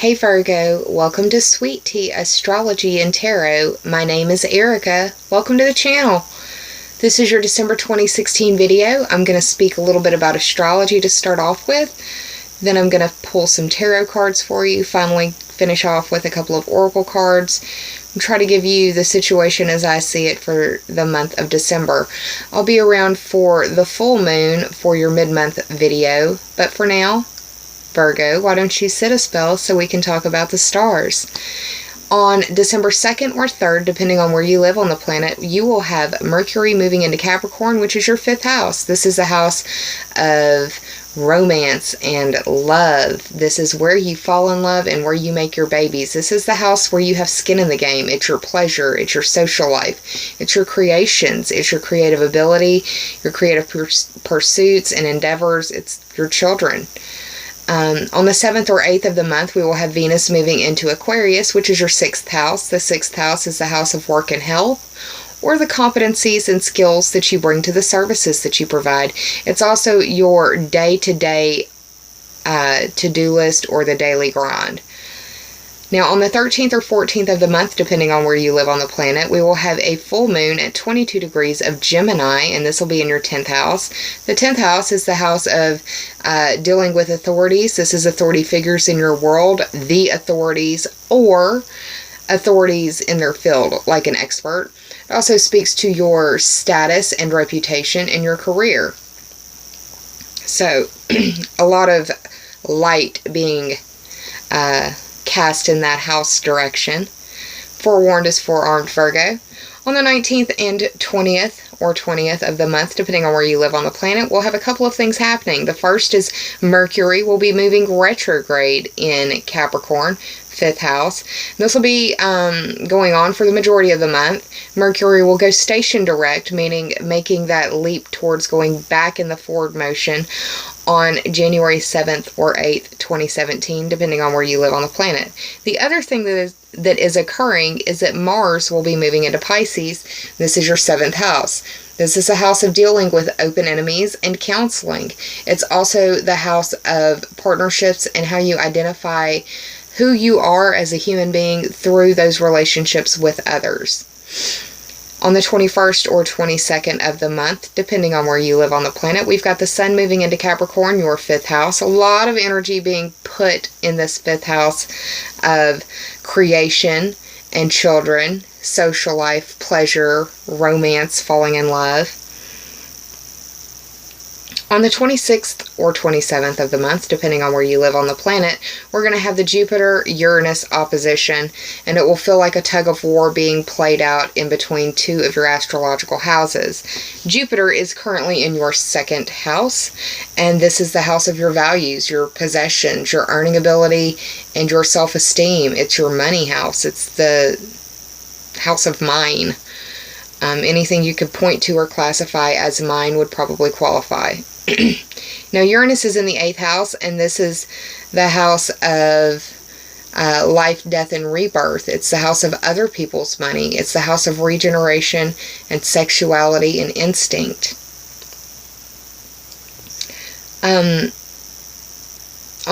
Hey Virgo, welcome to Sweet Tea Astrology and Tarot. My name is Erica. Welcome to the channel. This is your December 2016 video. I'm going to speak a little bit about astrology to start off with. Then I'm going to pull some tarot cards for you. Finally finish off with a couple of oracle cards. And try to give you the situation as I see it for the month of December. I'll be around for the full moon for your mid-month video. But for now, Virgo, why don't you sit a spell so we can talk about the stars? On December 2nd or 3rd, depending on where you live on the planet, you will have Mercury moving into Capricorn, which is your 5th house. This is a house of romance and love. This is where you fall in love and where you make your babies. This is the house where you have skin in the game. It's your pleasure. It's your social life. It's your creations. It's your creative ability, your creative pursuits and endeavors. It's your children. On the 7th or 8th of the month, we will have Venus moving into Aquarius, which is your 6th house. The 6th house is the house of work and health, or the competencies and skills that you bring to the services that you provide. It's also your day-to-day to-do list or the daily grind. Now, on the 13th or 14th of the month, depending on where you live on the planet, we will have a full moon at 22 degrees of Gemini, and this will be in your 10th house. The 10th house is the house of dealing with authorities. This is authority figures in your world, the authorities, or authorities in their field, like an expert. It also speaks to your status and reputation in your career. So, a lot of light being cast in that house direction. Forewarned is forearmed, Virgo. On the 19th and 20th of the month, depending on where you live on the planet, we'll have a couple of things happening. The first is Mercury will be moving retrograde in Capricorn, 5th house. This will be going on for the majority of the month. Mercury will go station direct, meaning making that leap towards going back in the forward motion on January 7th or 8th, 2017, depending on where you live on the planet. The other thing that is occurring is that Mars will be moving into Pisces. This is your 7th house. This is a house of dealing with open enemies and counseling. It's also the house of partnerships and how you identify who you are as a human being through those relationships with others. On the 21st or 22nd of the month, depending on where you live on the planet, we've got the sun moving into Capricorn, your 5th house. A lot of energy being put in this 5th house of creation and children, social life, pleasure, romance, falling in love. On the 26th or 27th of the month, depending on where you live on the planet, we're going to have the Jupiter-Uranus opposition, and it will feel like a tug of war being played out in between two of your astrological houses. Jupiter is currently in your 2nd house, and this is the house of your values, your possessions, your earning ability, and your self-esteem. It's your money house. It's the house of mine. Anything you could point to or classify as mine would probably qualify. Now, Uranus is in the 8th house, and this is the house of life, death, and rebirth. It's the house of other people's money. It's the house of regeneration and sexuality and instinct. On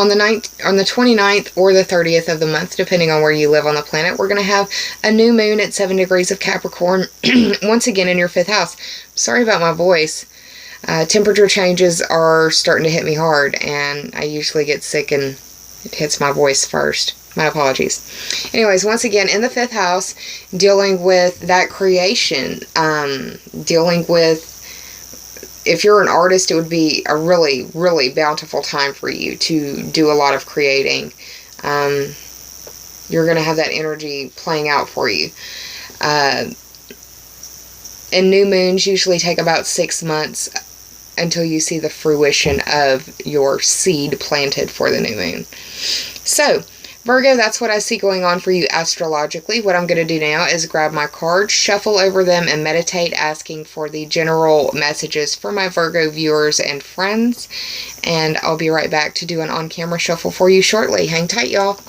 the 29th or the 30th of the month, depending on where you live on the planet, we're going to have a new moon at 7 degrees of Capricorn, once again in your 5th house. Sorry about my voice. Temperature changes are starting to hit me hard, and I usually get sick and it hits my voice first. My apologies. Anyways, once again, in the 5th house, dealing with that creation, dealing with, if you're an artist, it would be a really, really bountiful time for you to do a lot of creating. You're going to have that energy playing out for you. And new moons usually take about 6 months until you see the fruition of your seed planted for the new moon. So, Virgo, that's what I see going on for you astrologically. What I'm going to do now is grab my cards, shuffle over them, and meditate, asking for the general messages for my Virgo viewers and friends. And I'll be right back to do an on-camera shuffle for you shortly. Hang tight, y'all.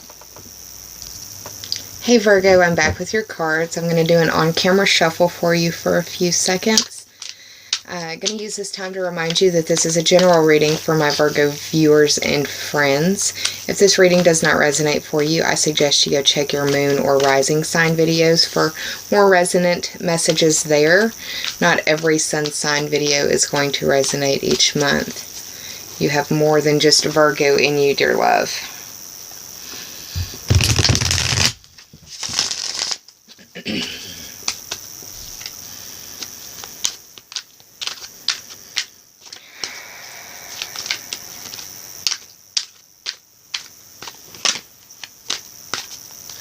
Hey Virgo, I'm back with your cards. I'm going to do an on-camera shuffle for you for a few seconds. I'm going to use this time to remind you that this is a general reading for my Virgo viewers and friends. If this reading does not resonate for you, I suggest you go check your moon or rising sign videos for more resonant messages there. Not every sun sign video is going to resonate each month. You have more than just Virgo in you, dear love.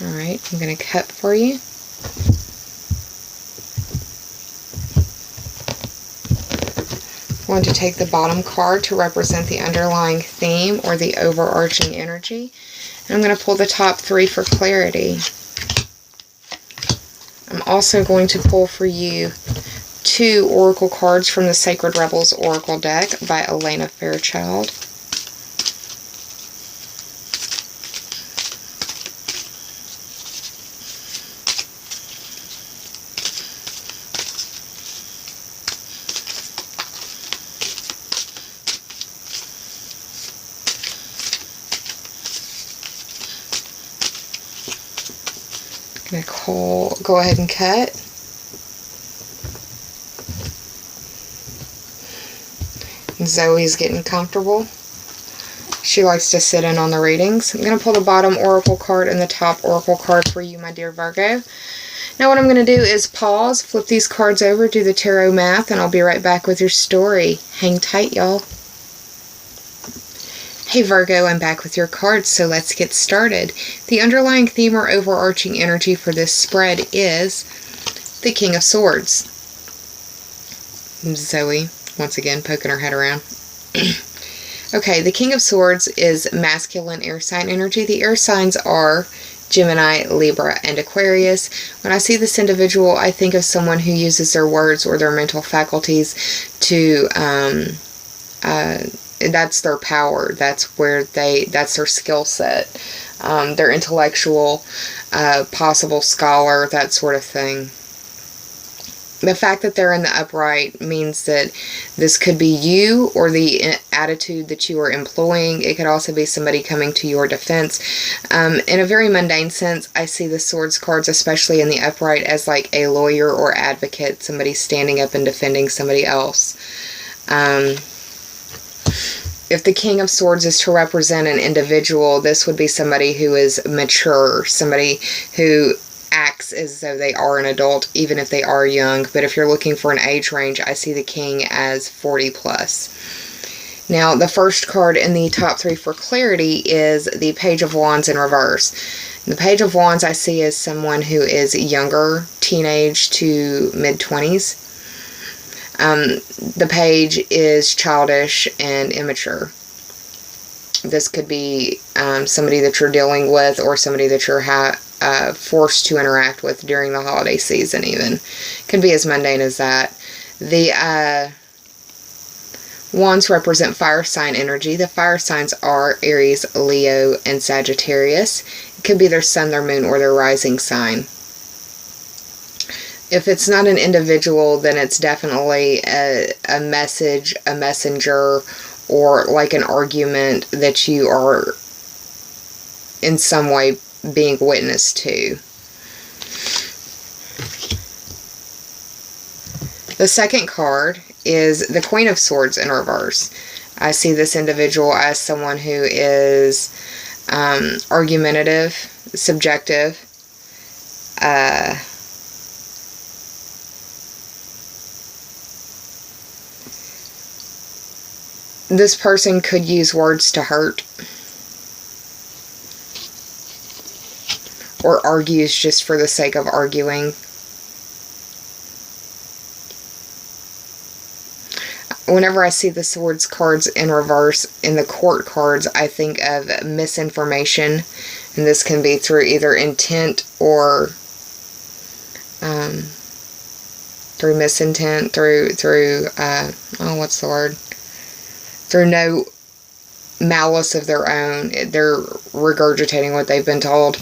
Alright, I'm going to cut for you. I'm going to take the bottom card to represent the underlying theme or the overarching energy. And I'm going to pull the top 3 for clarity. I'm also going to pull for you 2 oracle cards from the Sacred Rebels Oracle deck by Elena Fairchild. Nicole, go ahead and cut. Zoe's getting comfortable. She likes to sit in on the readings. I'm going to pull the bottom oracle card and the top oracle card for you, my dear Virgo. Now what I'm going to do is pause, flip these cards over, do the tarot math, and I'll be right back with your story. Hang tight, y'all. Hey Virgo, I'm back with your cards, so let's get started. The underlying theme or overarching energy for this spread is the King of Swords. Zoe, once again, poking her head around. Okay, the King of Swords is masculine air sign energy. The air signs are Gemini, Libra, and Aquarius. When I see this individual, I think of someone who uses their words or their mental faculties to that's their power. That's where that's their skill set. Their intellectual, possible scholar, that sort of thing. The fact that they're in the upright means that this could be you or the attitude that you are employing. It could also be somebody coming to your defense. In a very mundane sense, I see the Swords cards, especially in the upright, as like a lawyer or advocate, somebody standing up and defending somebody else. If the King of Swords is to represent an individual, this would be somebody who is mature, somebody who acts as though they are an adult, even if they are young. But if you're looking for an age range, I see the King as 40 plus. Now, the first card in the top 3 for clarity is the Page of Wands in reverse. The Page of Wands I see as someone who is younger, teenage to mid-20s. The page is childish and immature. This could be somebody that you're dealing with or somebody that you're forced to interact with during the holiday season even. Could be as mundane as that. The wands represent fire sign energy. The fire signs are Aries, Leo, and Sagittarius. It could be their sun, their moon, or their rising sign. If it's not an individual, then it's definitely a message, a messenger, or like an argument that you are in some way being witness to. The second card is the Queen of Swords in reverse. I see this individual as someone who is argumentative, subjective, this person could use words to hurt or argues just for the sake of arguing. Whenever I see the Swords cards in reverse in the Court cards, I think of misinformation, and this can be through either intent or through misintent, through what's the word? Through no malice of their own. They're regurgitating what they've been told,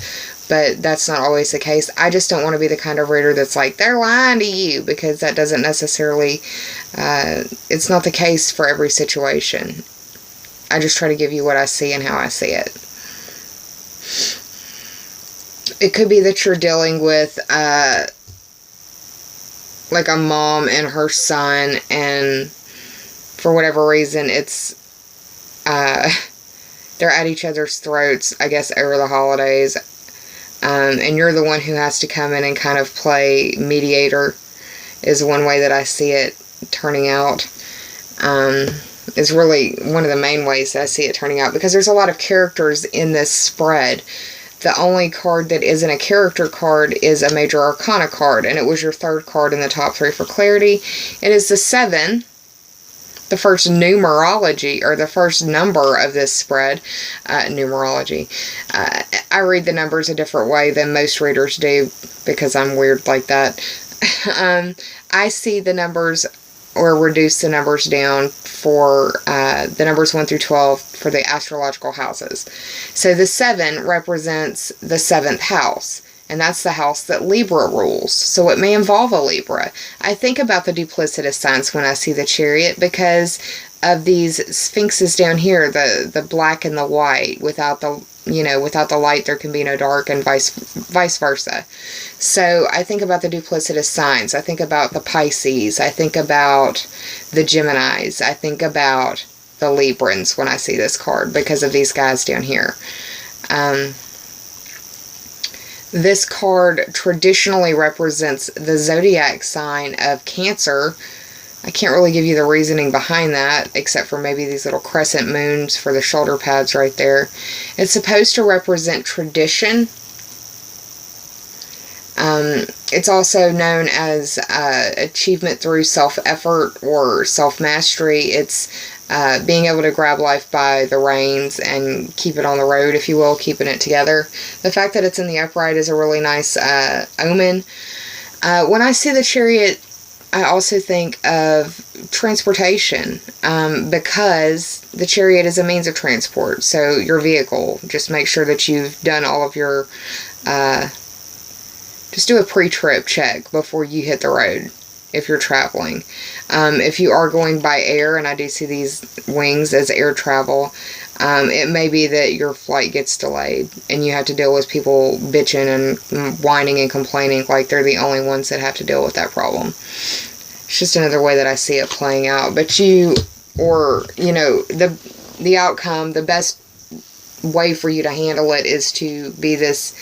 but that's not always the case. I just don't want to be the kind of reader that's like, they're lying to you, because that doesn't necessarily It's not the case for every situation. I just try to give you what I see and how I see it. It could be that you're dealing with like a mom and her son, and for whatever reason it's they're at each other's throats, I guess, over the holidays, and you're the one who has to come in and kind of play mediator, is one way that I see it turning out. Is really one of the main ways that I see it turning out, because there's a lot of characters in this spread. The only card that isn't a character card is a Major Arcana card, and it was your third card in the top 3 for clarity. It is the 7, the first numerology, or the first number of this spread. Numerology. I read the numbers a different way than most readers do, because I'm weird like that. I see the numbers, or reduce the numbers down for the numbers 1 through 12 for the astrological houses. So the 7 represents the 7th house, and that's the house that Libra rules. So it may involve a Libra. I think about the duplicitous signs when I see the Chariot, because of these sphinxes down here, the black and the white. Without the, without the light there can be no dark, and vice versa. So I think about the duplicitous signs. I think about the Pisces. I think about the Geminis. I think about the Librans when I see this card, because of these guys down here. This card traditionally represents the zodiac sign of Cancer. I can't really give you the reasoning behind that, except for maybe these little crescent moons for the shoulder pads right there. It's supposed to represent tradition. It's also known as achievement through self-effort or self-mastery. It's being able to grab life by the reins and keep it on the road, if you will, keeping it together. The fact that it's in the upright is a really nice omen. When I see the Chariot, I also think of transportation, because the Chariot is a means of transport. So your vehicle, just make sure that you've done all of your, just do a pre-trip check before you hit the road if you're traveling. If you are going by air, and I do see these wings as air travel, it may be that your flight gets delayed and you have to deal with people bitching and whining and complaining like they're the only ones that have to deal with that problem. It's just another way that I see it playing out. But the outcome, the best way for you to handle it is to be this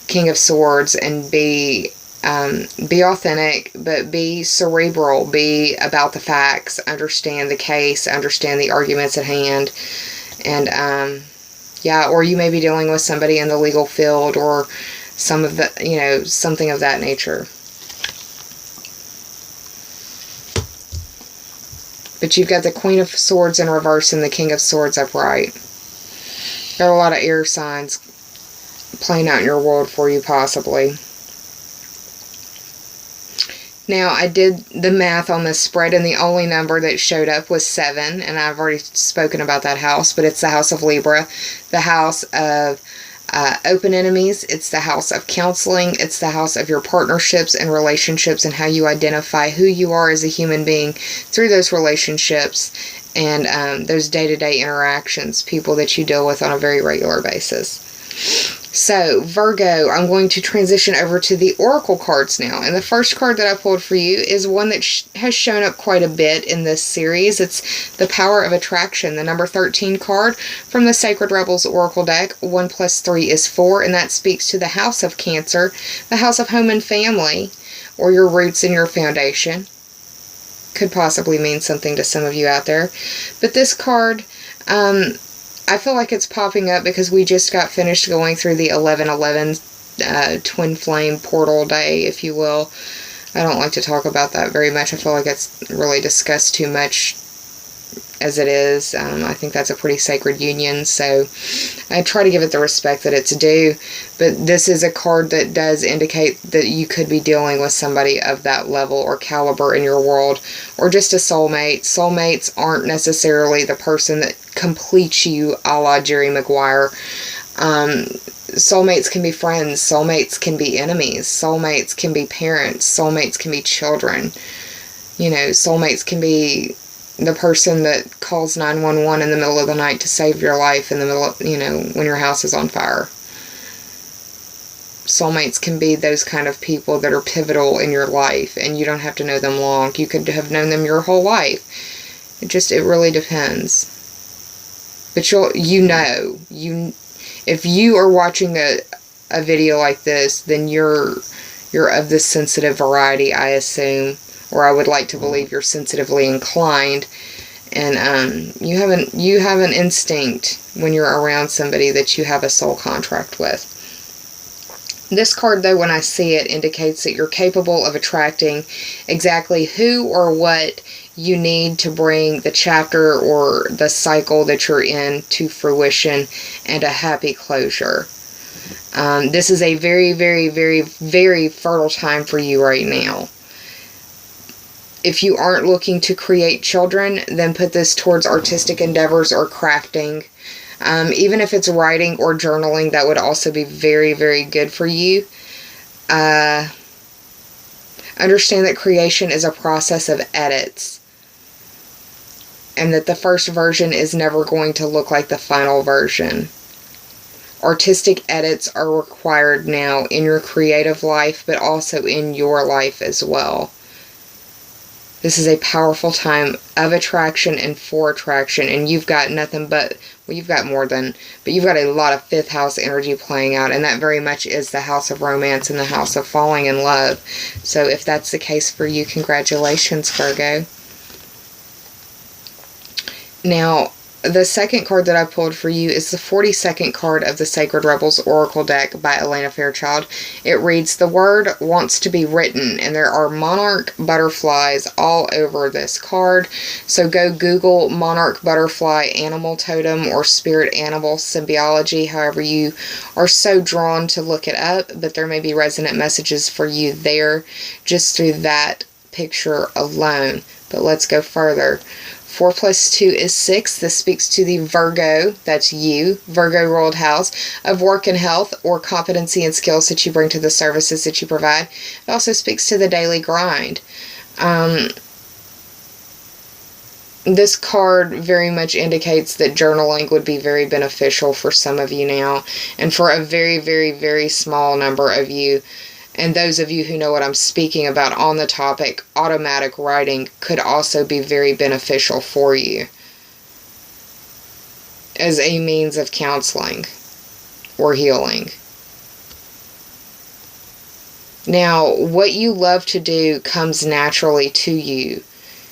King of Swords and be authentic, but be cerebral, be about the facts, understand the case, understand the arguments at hand, and or you may be dealing with somebody in the legal field, or some of the, something of that nature. But you've got the Queen of Swords in reverse and the King of Swords upright. Got a lot of air signs playing out in your world for you, possibly. Now, I did the math on this spread, and the only number that showed up was 7, and I've already spoken about that house, but it's the house of Libra, the house of open enemies. It's the house of counseling. It's the house of your partnerships and relationships, and how you identify who you are as a human being through those relationships and those day-to-day interactions, people that you deal with on a very regular basis. So, Virgo, I'm going to transition over to the Oracle cards now. And the first card that I pulled for you is one that has shown up quite a bit in this series. It's the Power of Attraction, the number 13 card from the Sacred Rebels Oracle deck. 1 + 3 is 4, and that speaks to the House of Cancer, the House of Home and Family, or your roots and your foundation. Could possibly mean something to some of you out there. But this card, I feel like it's popping up because we just got finished going through the 11/11 twin flame portal day, if you will. I don't like to talk about that very much. I feel like it's really discussed too much as it is. I think that's a pretty sacred union, so I try to give it the respect that it's due. But this is a card that does indicate that you could be dealing with somebody of that level or caliber in your world, or just a soulmate. Soulmates aren't necessarily the person that completes you, a la Jerry Maguire. Soulmates can be friends. Soulmates can be enemies. Soulmates can be parents. Soulmates can be children. You know, soulmates can be the person that calls 911 in the middle of the night to save your life in the middle of, you know, when your house is on fire. Soulmates can be those kind of people that are pivotal in your life, and you don't have to know them long. You could have known them your whole life. It really depends. But if you are watching a video like this, then you're of the sensitive variety, I assume, or I would like to believe you're sensitively inclined, and you have an instinct when you're around somebody that you have a soul contract with. This card, though, when I see it, indicates that you're capable of attracting exactly who or what you need to bring the chapter or the cycle that you're in to fruition and a happy closure. This is a very, very, very, very fertile time for you right now. If you aren't looking to create children, then put this towards artistic endeavors or crafting. Even if it's writing or journaling, that would also be very, very good for you. Understand that creation is a process of edits, and that the first version is never going to look like the final version. Artistic edits are required now in your creative life, but also in your life as well. This is a powerful time of attraction and for attraction, and you've got nothing but, well, you've got more than, but you've got a lot of fifth house energy playing out, and that very much is the house of romance and the house of falling in love. So if that's the case for you, congratulations, Virgo. Now, the second card that I pulled for you is the 42nd card of the Sacred Rebels Oracle deck by Elena Fairchild. It reads, "The word wants to be written," and there are monarch butterflies all over this card. So go Google monarch butterfly animal totem or spirit animal symbiology, however you are so drawn to look it up, but there may be resonant messages for you there just through that picture alone. But let's go further. 4 + 2 is 6. This speaks to the Virgo, that's you, Virgo ruled house, of work and health or competency and skills that you bring to the services that you provide. It also speaks to the daily grind. This card very much indicates that journaling would be very beneficial for some of you now, and for a very, very, very small number of you. And those of you who know what I'm speaking about on the topic, automatic writing could also be very beneficial for you as a means of counseling or healing. Now, what you love to do comes naturally to you.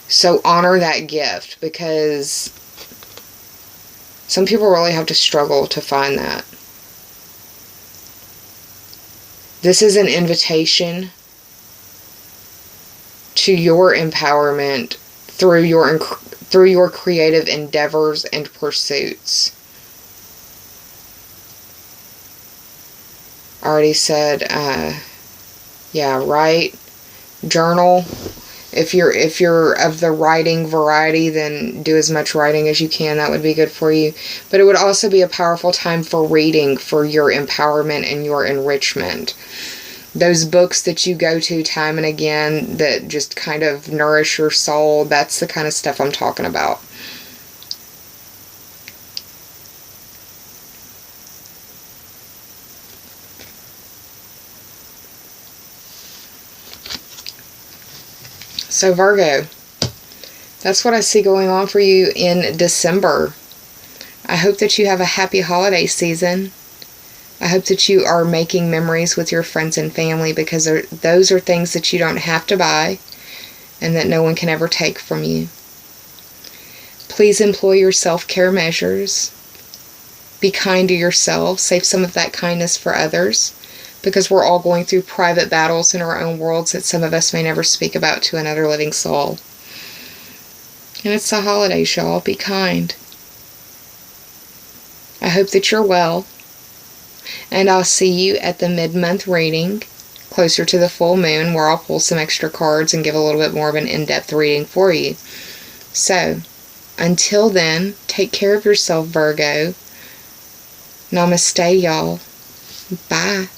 So honor that gift, because some people really have to struggle to find that. This is an invitation to your empowerment through your creative endeavors and pursuits. I already said, yeah, write, journal. If you're of the writing variety, then do as much writing as you can. That would be good for you. But it would also be a powerful time for reading, for your empowerment and your enrichment. Those books that you go to time and again that just kind of nourish your soul, that's the kind of stuff I'm talking about. So Virgo, that's what I see going on for you in December. I hope that you have a happy holiday season. I hope that you are making memories with your friends and family, because those are things that you don't have to buy and that no one can ever take from you. Please employ your self-care measures. Be kind to yourself. Save some of that kindness for others, because we're all going through private battles in our own worlds that some of us may never speak about to another living soul. And it's the holidays, y'all. Be kind. I hope that you're well. And I'll see you at the mid-month reading, closer to the full moon, where I'll pull some extra cards and give a little bit more of an in-depth reading for you. So, until then, take care of yourself, Virgo. Namaste, y'all. Bye.